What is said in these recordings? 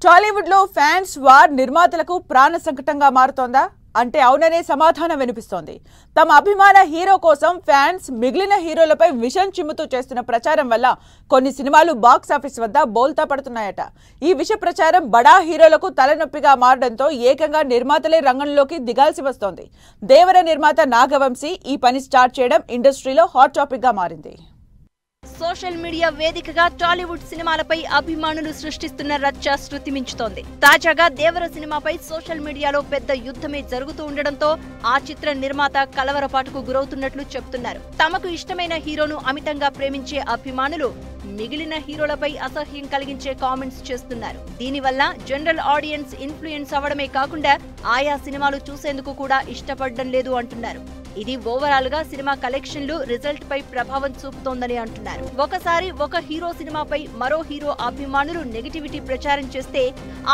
టాలీవుడ్ లో fans war నిర్మాతలకు ప్రాణ సంకటంగా మారుతోందా అంటే అవుననే సమాధానం వినిపిస్తోంది. తమ అభిమాన హీరో కోసం ఫ్యాన్స్ మిగిలిన హీరోలపై విషం చిమ్ముతూ చేస్తున్న ప్రచారం వల్ల కొన్ని సినిమాలు బాక్స్ ఆఫీస్ వద్ద బోల్తా పడుతున్నాయట. ఈ విష ప్రచారం బడా హీరోలకు తలనొప్పిగా మారడంతో ఏకంగా నిర్మాతలే రంగంలోకి దిగాల్సి వస్తోంది. దేవర నిర్మాత నాగవంశీ ఈ పని స్టార్ట్ చేయడం ఇండస్ట్రీలో హాట్ టాపిక్ గా మారింది. సోషల్ మీడియా వేదికగా టాలీవుడ్ సినిమాలపై అభిమానులు సృష్టిస్తున్న రచ్చ శృతి మించుతోంది. తాజాగా దేవర సినిమాపై సోషల్ మీడియాలో పెద్ద యుద్ధమే జరుగుతూ ఉండడంతో ఆ చిత్ర నిర్మాత కలవరపాటుకు గురవుతున్నట్లు చెబుతున్నారు. తమకు ఇష్టమైన హీరోను అమితంగా ప్రేమించే అభిమానులు మిగిలిన హీరోలపై అసహ్యం కలిగించే కామెంట్స్ చేస్తున్నారు. దీనివల్ల జనరల్ ఆడియన్స్ ఇన్ఫ్లుయెన్స్ అవ్వడమే కాకుండా ఆయా సినిమాలు చూసేందుకు కూడా ఇష్టపడడం లేదు అంటున్నారు. ఇది ఓవరాల్ గా సినిమా కలెక్షన్లు రిజల్ట్ పై ప్రభావం చూపుతోందని అంటున్నారు. ఒకసారి ఒక హీరో సినిమాపై మరో హీరో అభిమానులు నెగిటివిటీ ప్రచారం చేస్తే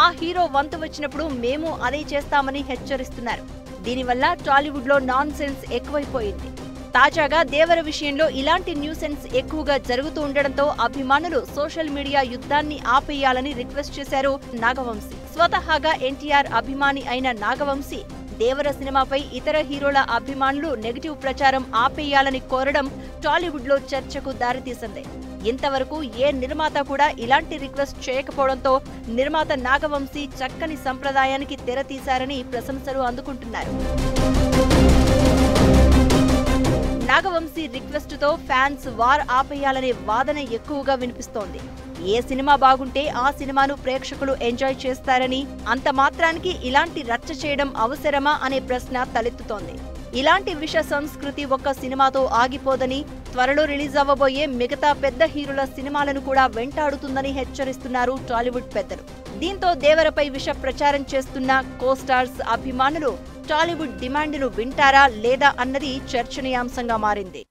ఆ హీరో వంతు వచ్చినప్పుడు మేము అదే చేస్తామని హెచ్చరిస్తున్నారు. దీనివల్ల టాలీవుడ్ లో నాన్ సెన్స్ ఎక్కువైపోయింది. తాజాగా దేవర విషయంలో ఇలాంటి న్యూసెన్స్ ఎక్కువగా జరుగుతూ ఉండడంతో అభిమానులు సోషల్ మీడియా యుద్ధాన్ని ఆపేయాలని రిక్వెస్ట్ చేశారు నాగవంశీ. స్వతహాగా ఎన్టీఆర్ అభిమాని అయిన నాగవంశీ దేవర సినిమాపై ఇతర హీరోల అభిమానులు నెగిటివ్ ప్రచారం ఆపేయాలని కోరడం టాలీవుడ్ లో చర్చకు దారితీసింది. ఇంతవరకు ఏ నిర్మాత కూడా ఇలాంటి రిక్వెస్ట్ చేయకపోవడంతో నిర్మాత నాగవంశీ చక్కని సంప్రదాయానికి తెరతీశారని ప్రశంసలు అందుకుంటున్నారు. నాగవంశీ రిక్వెస్ట్ తో ఫ్యాన్స్ వార్ ఆపేయాలనే వాదన ఎక్కువగా వినిపిస్తోంది. ఏ సినిమా బాగుంటే ఆ సినిమాను ప్రేక్షకులు ఎంజాయ్ చేస్తారని, అంత మాత్రానికి ఇలాంటి రచ్చ చేయడం అవసరమా అనే ప్రశ్న తలెత్తుతోంది. ఇలాంటి విష సంస్కృతి ఒక్క సినిమాతో ఆగిపోదని, త్వరలో రిలీజ్ అవ్వబోయే మిగతా పెద్ద హీరోల సినిమాలను కూడా వెంటాడుతుందని హెచ్చరిస్తున్నారు టాలీవుడ్ పెద్దలు. దీంతో దేవరపై విష ప్రచారం చేస్తున్న కోస్టార్స్ అభిమానులు టాలీవుడ్ డిమాండ్ను వింటారా లేదా అన్నది చర్చనీయాంశంగా మారింది.